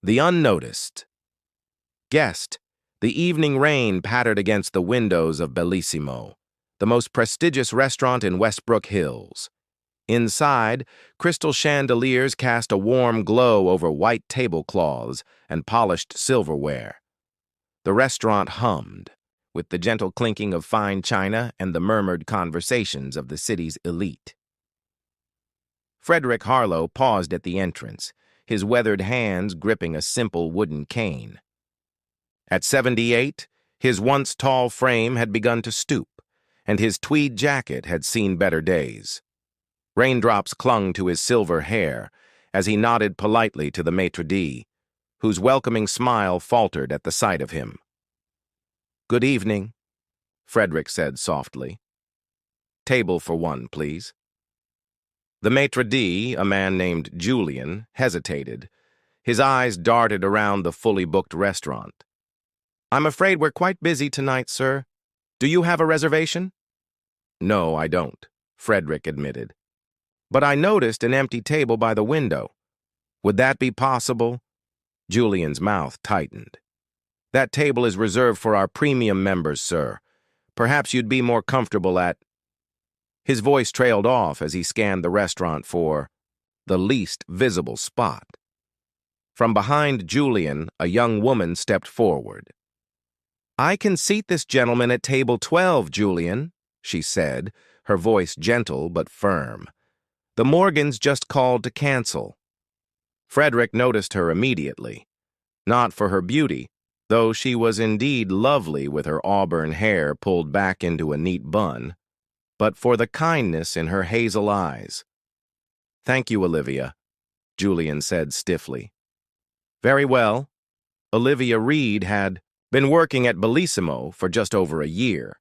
The unnoticed. Guest. The evening rain pattered against the windows of Bellissimo, the most prestigious restaurant in Westbrook Hills. Inside, crystal chandeliers cast a warm glow over white tablecloths and polished silverware. The restaurant hummed, with the gentle clinking of fine china and the murmured conversations of the city's elite. Frederick Harlow paused at the entrance, his weathered hands gripping a simple wooden cane. At 78, his once tall frame had begun to stoop, and his tweed jacket had seen better days. Raindrops clung to his silver hair as he nodded politely to the maitre d', whose welcoming smile faltered at the sight of him. "Good evening," Frederick said softly. "Table for one, please." The maitre d', a man named Julian, hesitated. His eyes darted around the fully booked restaurant. "I'm afraid we're quite busy tonight, sir. Do you have a reservation?" "No, I don't," Frederick admitted. "But I noticed an empty table by the window. Would that be possible?" Julian's mouth tightened. "That table is reserved for our premium members, sir. Perhaps you'd be more comfortable at—" His voice trailed off as he scanned the restaurant for the least visible spot. From behind Julian, a young woman stepped forward. "I can seat this gentleman at table 12, Julian," she said, her voice gentle but firm. "The Morgans just called to cancel." Frederick noticed her immediately. Not for her beauty, though she was indeed lovely with her auburn hair pulled back into a neat bun, but for the kindness in her hazel eyes. "Thank you, Olivia," Julian said stiffly. Very well. Olivia Reed had been working at Bellissimo for just over a year.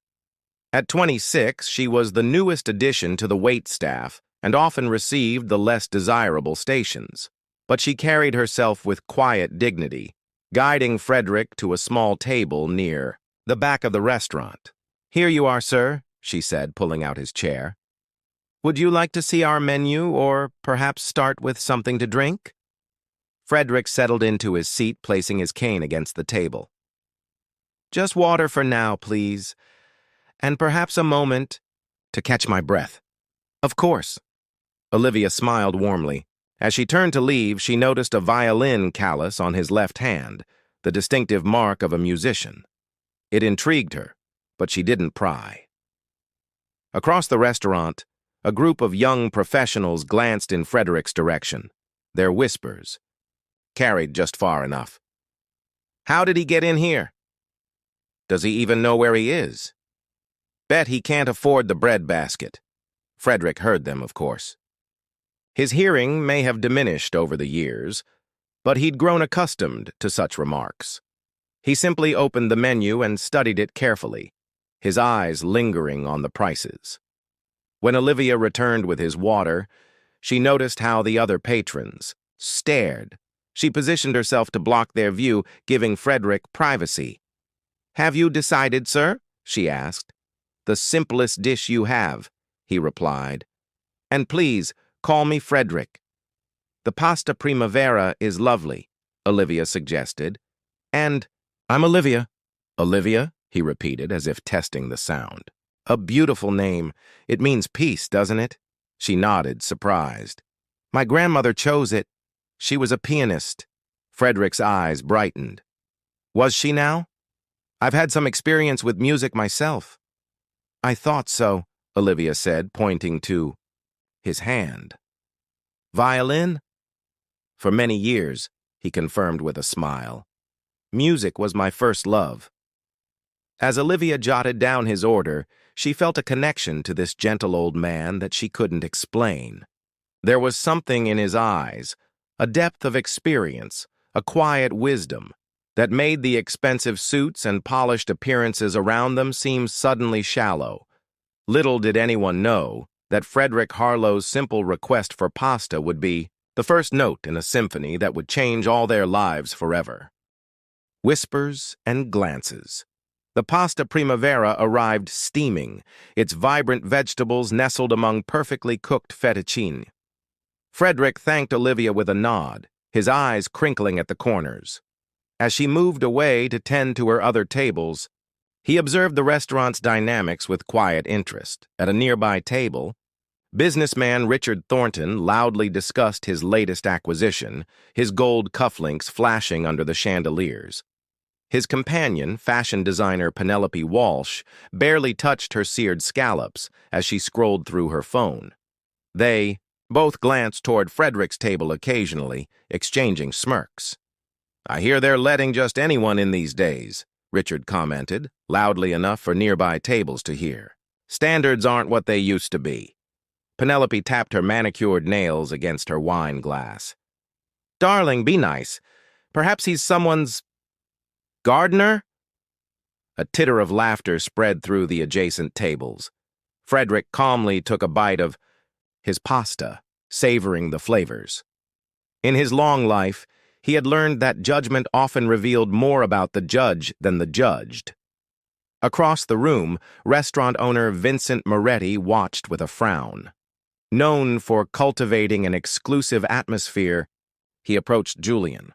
At 26, she was the newest addition to the wait staff and often received the less desirable stations. But she carried herself with quiet dignity, guiding Frederick to a small table near the back of the restaurant. "Here you are, sir," she said, pulling out his chair. "Would you like to see our menu or perhaps start with something to drink?" Frederick settled into his seat, placing his cane against the table. "Just water for now, please. And perhaps a moment to catch my breath." "Of course." Olivia smiled warmly. As she turned to leave, she noticed a violin callus on his left hand, the distinctive mark of a musician. It intrigued her, but she didn't pry. Across the restaurant, a group of young professionals glanced in Frederick's direction, their whispers carried just far enough. "How did he get in here? Does he even know where he is? Bet he can't afford the breadbasket." Frederick heard them, of course. His hearing may have diminished over the years, but he'd grown accustomed to such remarks. He simply opened the menu and studied it carefully, his eyes lingering on the prices. When Olivia returned with his water, she noticed how the other patrons stared. She positioned herself to block their view, giving Frederick privacy. "Have you decided, sir?" she asked. "The simplest dish you have," he replied. "And please, call me Frederick." "The pasta primavera is lovely," Olivia suggested. "And I'm Olivia." "Olivia?" he repeated, as if testing the sound. "A beautiful name. It means peace, doesn't it?" She nodded, surprised. "My grandmother chose it. She was a pianist." Frederick's eyes brightened. "Was she now? I've had some experience with music myself." "I thought so," Olivia said, pointing to his hand. "Violin?" "For many years," he confirmed with a smile. "Music was my first love." As Olivia jotted down his order, she felt a connection to this gentle old man that she couldn't explain. There was something in his eyes, a depth of experience, a quiet wisdom, that made the expensive suits and polished appearances around them seem suddenly shallow. Little did anyone know that Frederick Harlow's simple request for pasta would be the first note in a symphony that would change all their lives forever. Whispers and glances. The pasta primavera arrived steaming, its vibrant vegetables nestled among perfectly cooked fettuccine. Frederick thanked Olivia with a nod, his eyes crinkling at the corners. As she moved away to tend to her other tables, he observed the restaurant's dynamics with quiet interest. At a nearby table, businessman Richard Thornton loudly discussed his latest acquisition, his gold cufflinks flashing under the chandeliers. His companion, fashion designer Penelope Walsh, barely touched her seared scallops as she scrolled through her phone. They both glanced toward Frederick's table occasionally, exchanging smirks. "I hear they're letting just anyone in these days," Richard commented, loudly enough for nearby tables to hear. "Standards aren't what they used to be." Penelope tapped her manicured nails against her wine glass. "Darling, be nice. Perhaps he's someone's gardener?" A titter of laughter spread through the adjacent tables. Frederick calmly took a bite of his pasta, savoring the flavors. In his long life, he had learned that judgment often revealed more about the judge than the judged. Across the room, restaurant owner Vincent Moretti watched with a frown. Known for cultivating an exclusive atmosphere, he approached Julian.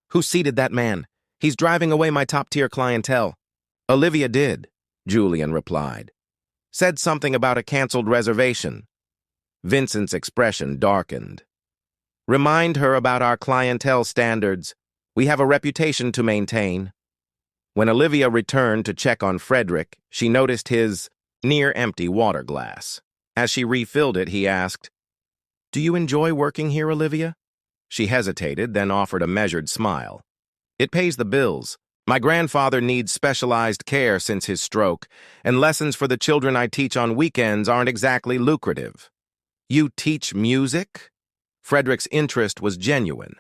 "Who seated that man? He's driving away my top-tier clientele." "Olivia did," Julian replied. "Said something about a canceled reservation." Vincent's expression darkened. "Remind her about our clientele standards. We have a reputation to maintain." When Olivia returned to check on Frederick, she noticed his near-empty water glass. As she refilled it, he asked, "Do you enjoy working here, Olivia?" She hesitated, then offered a measured smile. "It pays the bills. My grandfather needs specialized care since his stroke, and lessons for the children I teach on weekends aren't exactly lucrative." "You teach music?" Frederick's interest was genuine.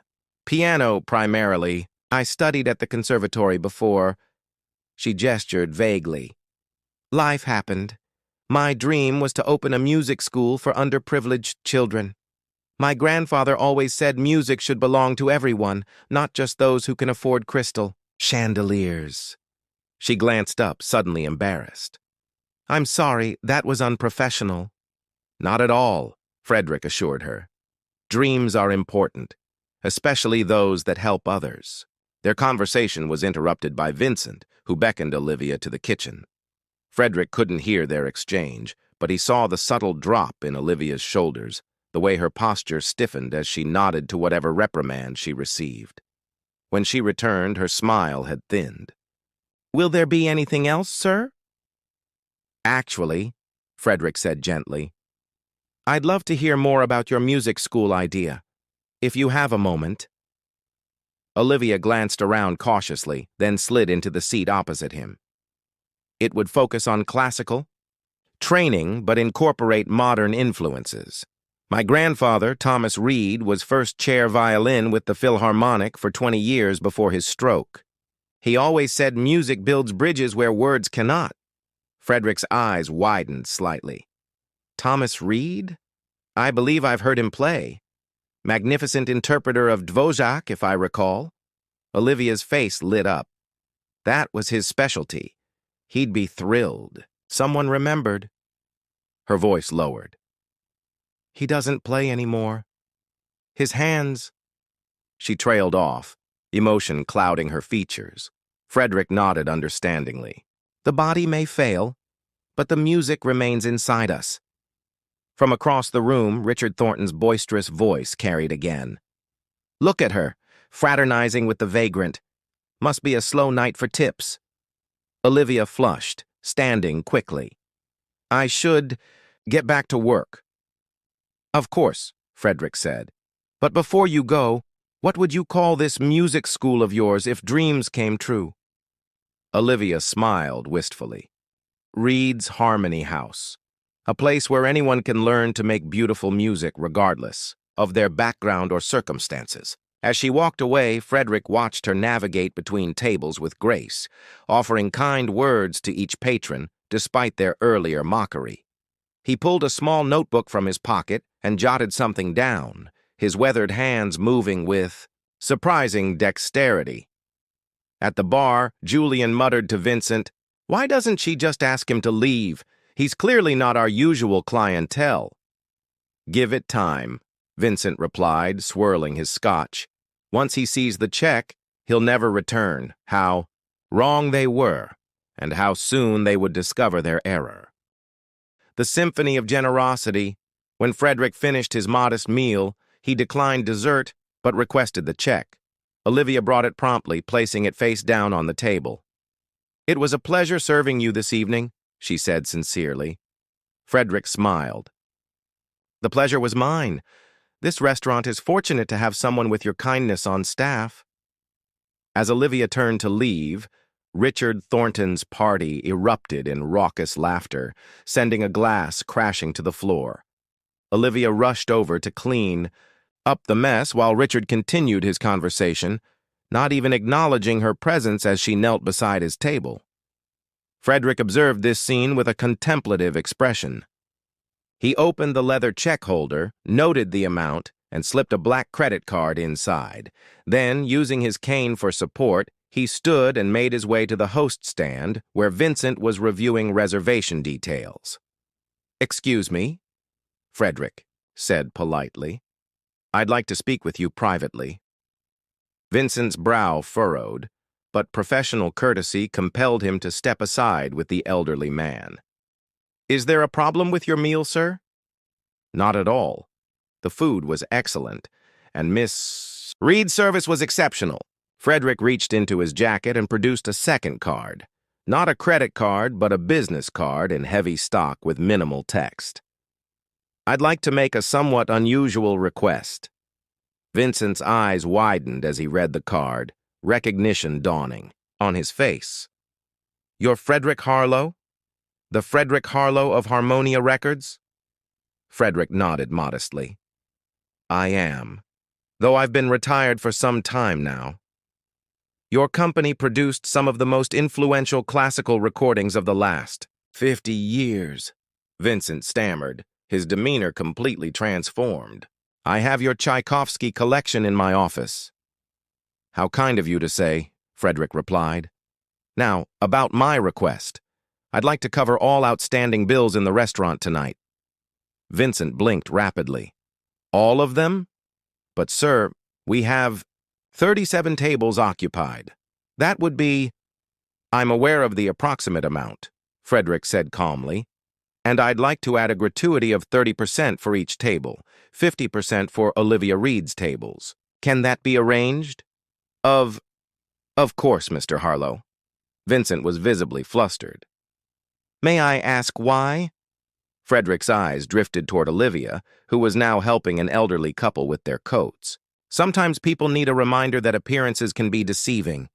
"Piano, primarily. I studied at the conservatory before." She gestured vaguely. "Life happened. My dream was to open a music school for underprivileged children. My grandfather always said music should belong to everyone, not just those who can afford crystal chandeliers." She glanced up, suddenly embarrassed. "I'm sorry, that was unprofessional." "Not at all," Frederick assured her. "Dreams are important, especially those that help others." Their conversation was interrupted by Vincent, who beckoned Olivia to the kitchen. Frederick couldn't hear their exchange, but he saw the subtle drop in Olivia's shoulders, the way her posture stiffened as she nodded to whatever reprimand she received. When she returned, her smile had thinned. "Will there be anything else, sir?" "Actually," Frederick said gently, "I'd love to hear more about your music school idea, if you have a moment." Olivia glanced around cautiously, then slid into the seat opposite him. "It would focus on classical training, but incorporate modern influences. My grandfather, Thomas Reed, was first chair violin with the Philharmonic for 20 years before his stroke. He always said music builds bridges where words cannot." Frederick's eyes widened slightly. "Thomas Reed? I believe I've heard him play. Magnificent interpreter of Dvořák, if I recall." Olivia's face lit up. That was his specialty. He'd be thrilled. Someone remembered. Her voice lowered. "He doesn't play anymore. His hands—" She trailed off, emotion clouding her features. Frederick nodded understandingly. "The body may fail, but the music remains inside us." From across the room, Richard Thornton's boisterous voice carried again. "Look at her, fraternizing with the vagrant. Must be a slow night for tips." Olivia flushed, standing quickly. "I should get back to work." "Of course," Frederick said. "But before you go, what would you call this music school of yours if dreams came true?" Olivia smiled wistfully. "Reed's Harmony House. A place where anyone can learn to make beautiful music regardless of their background or circumstances." As she walked away, Frederick watched her navigate between tables with grace, offering kind words to each patron despite their earlier mockery. He pulled a small notebook from his pocket and jotted something down, his weathered hands moving with surprising dexterity. At the bar, Julian muttered to Vincent, "Why doesn't she just ask him to leave? He's clearly not our usual clientele." "Give it time," Vincent replied, swirling his scotch. Once he sees the check, he'll never return. How wrong they were, and how soon they would discover their error. The symphony of generosity. When Frederick finished his modest meal, he declined dessert, but requested the check. Olivia brought it promptly, placing it face down on the table. "It was a pleasure serving you this evening," she said sincerely. Frederick smiled. "The pleasure was mine. This restaurant is fortunate to have someone with your kindness on staff." As Olivia turned to leave, Richard Thornton's party erupted in raucous laughter, sending a glass crashing to the floor. Olivia rushed over to clean up the mess while Richard continued his conversation, not even acknowledging her presence as she knelt beside his table. Frederick observed this scene with a contemplative expression. He opened the leather check holder, noted the amount, and slipped a black credit card inside. Then, using his cane for support, he stood and made his way to the host stand, where Vincent was reviewing reservation details. "Excuse me," Frederick said politely. "I'd like to speak with you privately." Vincent's brow furrowed, but professional courtesy compelled him to step aside with the elderly man. "Is there a problem with your meal, sir?" "Not at all. The food was excellent, and Miss Reed's service was exceptional." Frederick reached into his jacket and produced a second card. Not a credit card, but a business card in heavy stock with minimal text. "I'd like to make a somewhat unusual request." Vincent's eyes widened as he read the card, recognition dawning on his face. "You're Frederick Harlow? The Frederick Harlow of Harmonia Records?" Frederick nodded modestly. "I am, though I've been retired for some time now. Your company produced some of the most influential classical recordings of the last 50 years, Vincent stammered, his demeanor completely transformed. "I have your Tchaikovsky collection in my office." "How kind of you to say," Frederick replied. "Now, about my request. I'd like to cover all outstanding bills in the restaurant tonight." Vincent blinked rapidly. "All of them? But, sir, we have 37 tables occupied. That would be—" "I'm aware of the approximate amount," Frederick said calmly, "and I'd like to add a gratuity of 30% for each table, 50% for Olivia Reed's tables. Can that be arranged?" Of course, Mr. Harlow." Vincent was visibly flustered. "May I ask why?" Frederick's eyes drifted toward Olivia, who was now helping an elderly couple with their coats. Sometimes people need a reminder that appearances can be deceiving,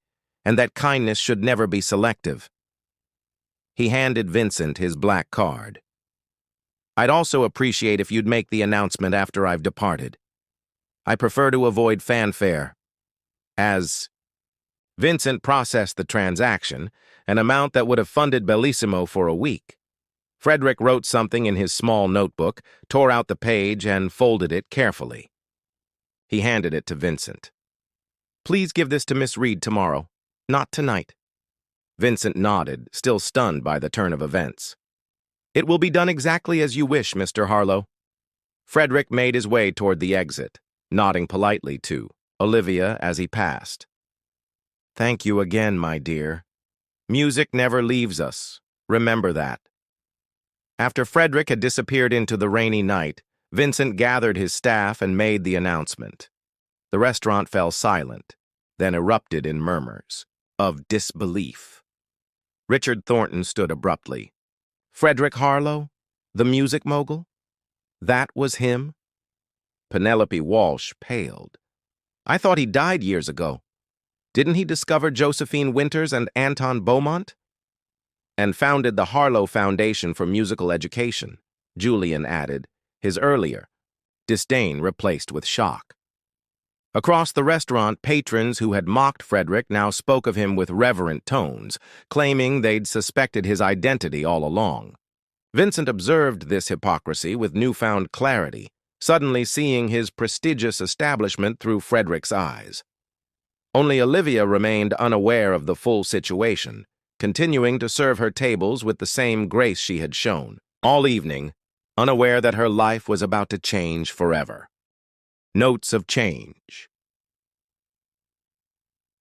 and that kindness should never be selective. He handed Vincent his black card. "I'd also appreciate if you'd make the announcement after I've departed. I prefer to avoid fanfare." As Vincent processed the transaction, an amount that would have funded Bellissimo for a week, Frederick wrote something in his small notebook, tore out the page, and folded it carefully. He handed it to Vincent. "Please give this to Miss Reed tomorrow, not tonight." Vincent nodded, still stunned by the turn of events. "It will be done exactly as you wish, Mr. Harlow." Frederick made his way toward the exit, nodding politely to Olivia as he passed. "Thank you again, my dear. Music never leaves us. Remember that." After Frederick had disappeared into the rainy night, Vincent gathered his staff and made the announcement. The restaurant fell silent, then erupted in murmurs of disbelief. Richard Thornton stood abruptly. Frederick Harlow? The music mogul? That was him? Penelope Walsh paled. "I thought he died years ago. Didn't he discover Josephine Winters and Anton Beaumont?" "And founded the Harlow Foundation for Musical Education," Julian added, his earlier disdain replaced with shock. Across the restaurant, patrons who had mocked Frederick now spoke of him with reverent tones, claiming they'd suspected his identity all along. Vincent observed this hypocrisy with newfound clarity, suddenly seeing his prestigious establishment through Frederick's eyes. Only Olivia remained unaware of the full situation, continuing to serve her tables with the same grace she had shown all evening, unaware that her life was about to change forever. Notes of change.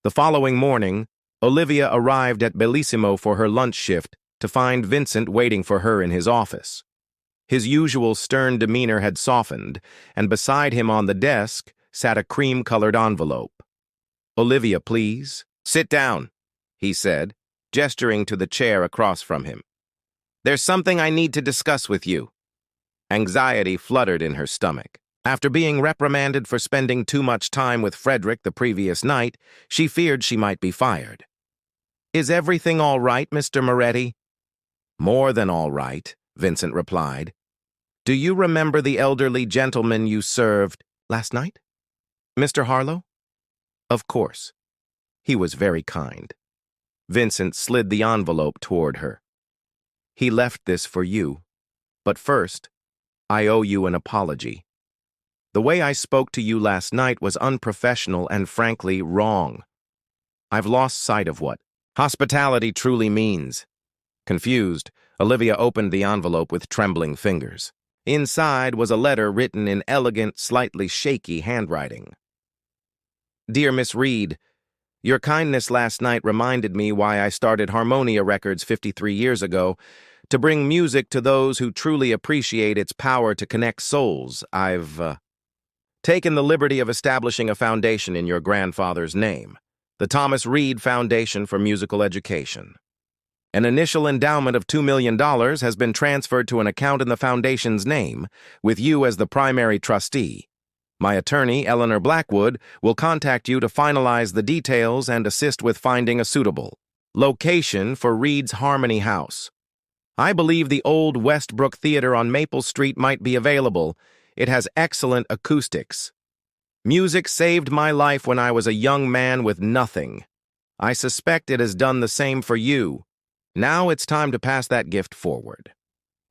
The following morning, Olivia arrived at Bellissimo for her lunch shift to find Vincent waiting for her in his office. His usual stern demeanor had softened, and beside him on the desk sat a cream-colored envelope. "Olivia, please. Sit down," he said, gesturing to the chair across from him. "There's something I need to discuss with you." Anxiety fluttered in her stomach. After being reprimanded for spending too much time with Frederick the previous night, she feared she might be fired. "Is everything all right, Mr. Moretti?" "More than all right," Vincent replied. "Do you remember the elderly gentleman you served last night? Mr. Harlow?" "Of course. He was very kind." Vincent slid the envelope toward her. "He left this for you. But first, I owe you an apology. The way I spoke to you last night was unprofessional and frankly wrong. I've lost sight of what hospitality truly means." Confused, Olivia opened the envelope with trembling fingers. Inside was a letter written in elegant, slightly shaky handwriting. "Dear Miss Reed, your kindness last night reminded me why I started Harmonia Records 53 years ago, to bring music to those who truly appreciate its power to connect souls. I've taken the liberty of establishing a foundation in your grandfather's name, the Thomas Reed Foundation for Musical Education. An initial endowment of $2 million has been transferred to an account in the foundation's name, with you as the primary trustee. My attorney, Eleanor Blackwood, will contact you to finalize the details and assist with finding a suitable location for Reed's Harmony House. I believe the old Westbrook Theater on Maple Street might be available. It has excellent acoustics. Music saved my life when I was a young man with nothing. I suspect it has done the same for you. Now it's time to pass that gift forward.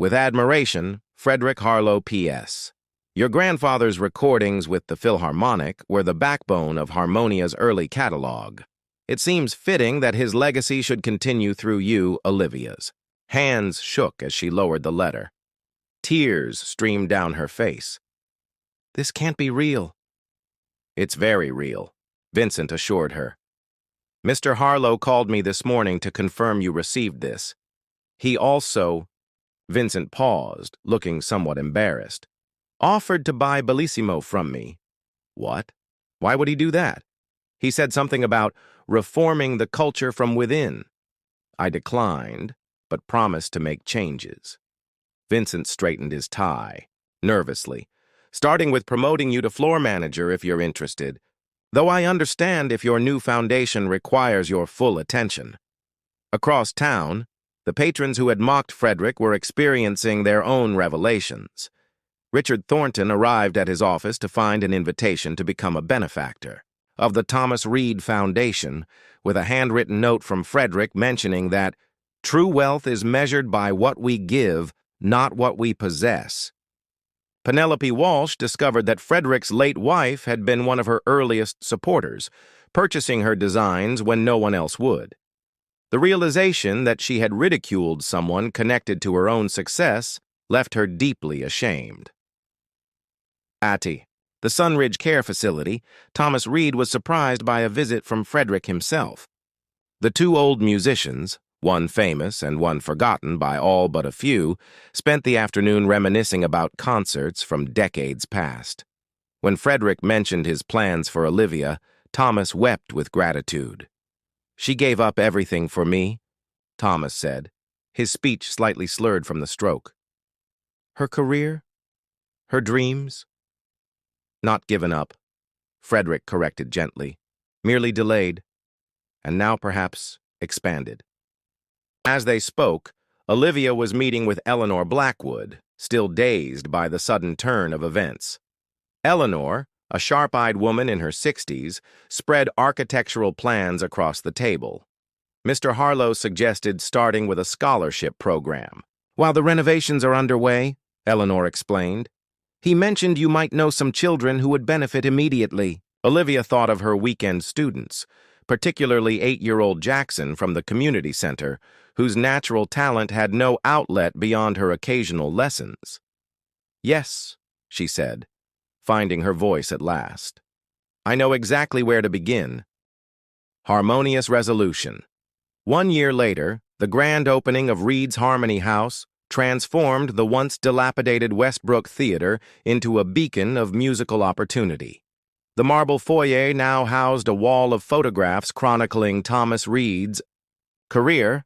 With admiration, Frederick Harlow, P.S. Your grandfather's recordings with the Philharmonic were the backbone of Harmonia's early catalog. It seems fitting that his legacy should continue through you, Olivia's." Hands shook as she lowered the letter. Tears streamed down her face. "This can't be real." "It's very real," Vincent assured her. "Mr. Harlow called me this morning to confirm you received this. He also—" Vincent paused, looking somewhat embarrassed. "Offered to buy Bellissimo from me." "What? Why would he do that?" "He said something about reforming the culture from within. I declined, but promised to make changes." Vincent straightened his tie, nervously. "Starting with promoting you to floor manager if you're interested, though I understand if your new foundation requires your full attention." Across town, the patrons who had mocked Frederick were experiencing their own revelations. Richard Thornton arrived at his office to find an invitation to become a benefactor of the Thomas Reed Foundation, with a handwritten note from Frederick mentioning that true wealth is measured by what we give, not what we possess. Penelope Walsh discovered that Frederick's late wife had been one of her earliest supporters, purchasing her designs when no one else would. The realization that she had ridiculed someone connected to her own success left her deeply ashamed. At the Sunridge Care Facility, Thomas Reed was surprised by a visit from Frederick himself. The two old musicians, one famous and one forgotten by all but a few, spent the afternoon reminiscing about concerts from decades past. When Frederick mentioned his plans for Olivia, Thomas wept with gratitude. "She gave up everything for me," Thomas said, his speech slightly slurred from the stroke. "Her career? Her dreams?" "Not given up," Frederick corrected gently, "merely delayed, and now perhaps expanded." As they spoke, Olivia was meeting with Eleanor Blackwood, still dazed by the sudden turn of events. Eleanor, a sharp-eyed woman in her 60s, spread architectural plans across the table. Mr. Harlow suggested starting with a scholarship program. "While the renovations are underway," Eleanor explained, "he mentioned you might know some children who would benefit immediately." Olivia thought of her weekend students, particularly 8-year-old Jackson from the community center, whose natural talent had no outlet beyond her occasional lessons. "Yes," she said, finding her voice at last. "I know exactly where to begin. Harmonious resolution. 1 year later, the grand opening of Reed's Harmony House transformed the once dilapidated Westbrook Theater into a beacon of musical opportunity. The marble foyer now housed a wall of photographs chronicling Thomas Reed's career,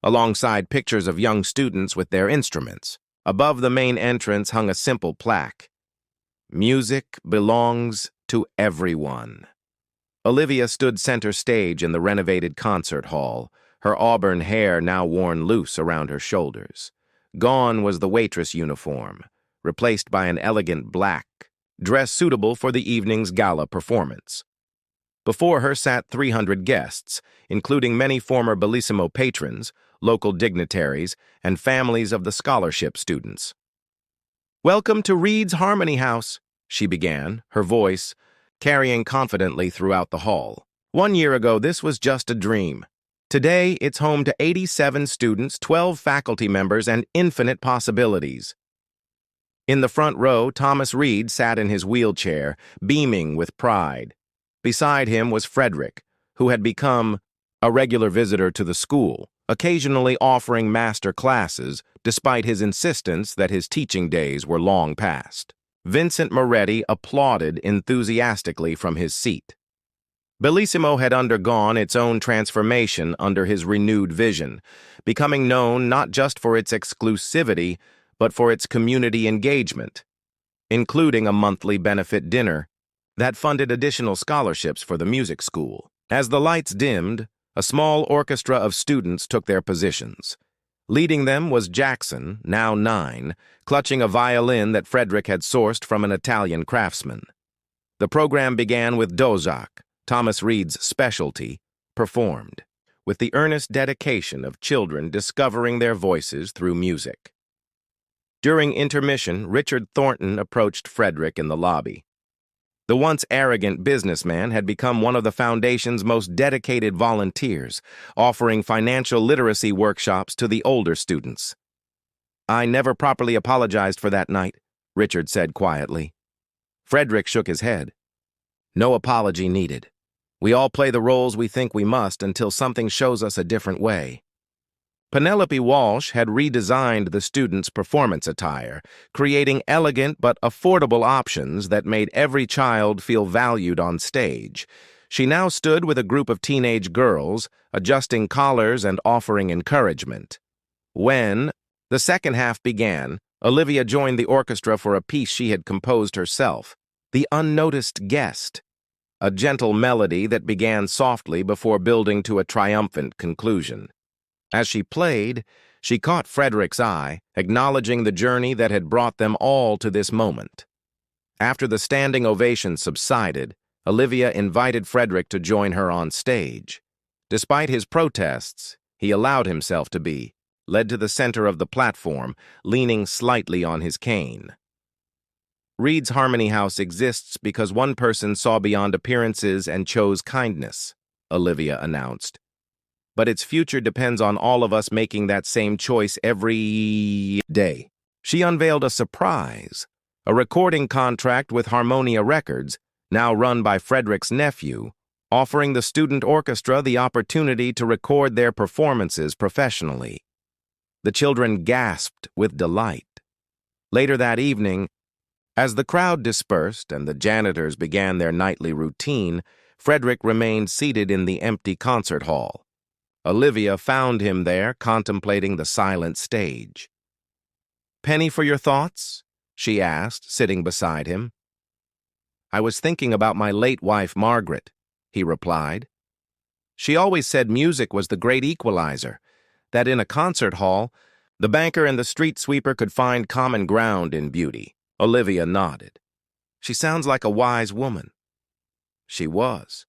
alongside pictures of young students with their instruments. Above the main entrance hung a simple plaque: "Music belongs to everyone." Olivia stood center stage in the renovated concert hall, her auburn hair now worn loose around her shoulders. Gone was the waitress uniform, replaced by an elegant black dress suitable for the evening's gala performance. Before her sat 300 guests, including many former Bellissimo patrons, local dignitaries, and families of the scholarship students. "Welcome to Reed's Harmony House," she began, her voice carrying confidently throughout the hall. 1 year ago, this was just a dream. Today, it's home to 87 students, 12 faculty members, and infinite possibilities. In the front row, Thomas Reed sat in his wheelchair, beaming with pride. Beside him was Frederick, who had become a regular visitor to the school, occasionally offering master classes, despite his insistence that his teaching days were long past. Vincent Moretti applauded enthusiastically from his seat. Bellissimo had undergone its own transformation under his renewed vision, becoming known not just for its exclusivity, but for its community engagement, including a monthly benefit dinner that funded additional scholarships for the music school. As the lights dimmed, a small orchestra of students took their positions. Leading them was Jackson, now 9, clutching a violin that Frederick had sourced from an Italian craftsman. The program began with Dozak, Thomas Reed's specialty, performed, with the earnest dedication of children discovering their voices through music. During intermission, Richard Thornton approached Frederick in the lobby. The once arrogant businessman had become one of the foundation's most dedicated volunteers, offering financial literacy workshops to the older students. "I never properly apologized for that night," Richard said quietly. Frederick shook his head. "No apology needed. We all play the roles we think we must until something shows us a different way." Penelope Walsh had redesigned the students' performance attire, creating elegant but affordable options that made every child feel valued on stage. She now stood with a group of teenage girls, adjusting collars and offering encouragement. When the second half began, Olivia joined the orchestra for a piece she had composed herself, "The Unnoticed Guest," a gentle melody that began softly before building to a triumphant conclusion. As she played, she caught Frederick's eye, acknowledging the journey that had brought them all to this moment. After the standing ovation subsided, Olivia invited Frederick to join her on stage. Despite his protests, he allowed himself to be, led to the center of the platform, leaning slightly on his cane. "Reed's Harmony House exists because one person saw beyond appearances and chose kindness," Olivia announced. "But its future depends on all of us making that same choice every day." She unveiled a surprise, a recording contract with Harmonia Records, now run by Frederick's nephew, offering the student orchestra the opportunity to record their performances professionally. The children gasped with delight. Later that evening, as the crowd dispersed and the janitors began their nightly routine, Frederick remained seated in the empty concert hall. Olivia found him there, contemplating the silent stage. "Penny for your thoughts?" she asked, sitting beside him. "I was thinking about my late wife, Margaret," he replied. "She always said music was the great equalizer, that in a concert hall, the banker and the street sweeper could find common ground in beauty." Olivia nodded. "She sounds like a wise woman." She was.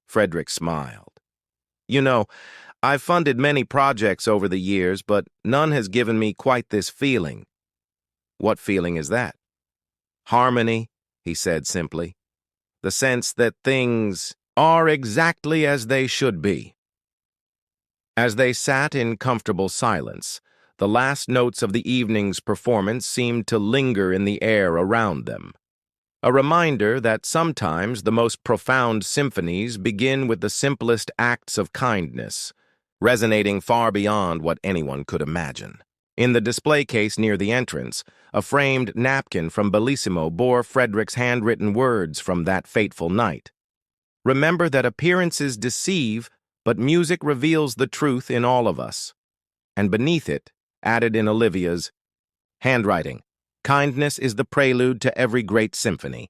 Frederick smiled. "You know, I've funded many projects over the years, but none has given me quite this feeling." "What feeling is that?" "Harmony," he said simply. "The sense that things are exactly as they should be." As they sat in comfortable silence, the last notes of the evening's performance seemed to linger in the air around them. A reminder that sometimes the most profound symphonies begin with the simplest acts of kindness, resonating far beyond what anyone could imagine. In the display case near the entrance, a framed napkin from Bellissimo bore Frederick's handwritten words from that fateful night. Remember that appearances deceive, but music reveals the truth in all of us. And beneath it, added in Olivia's handwriting, kindness is the prelude to every great symphony.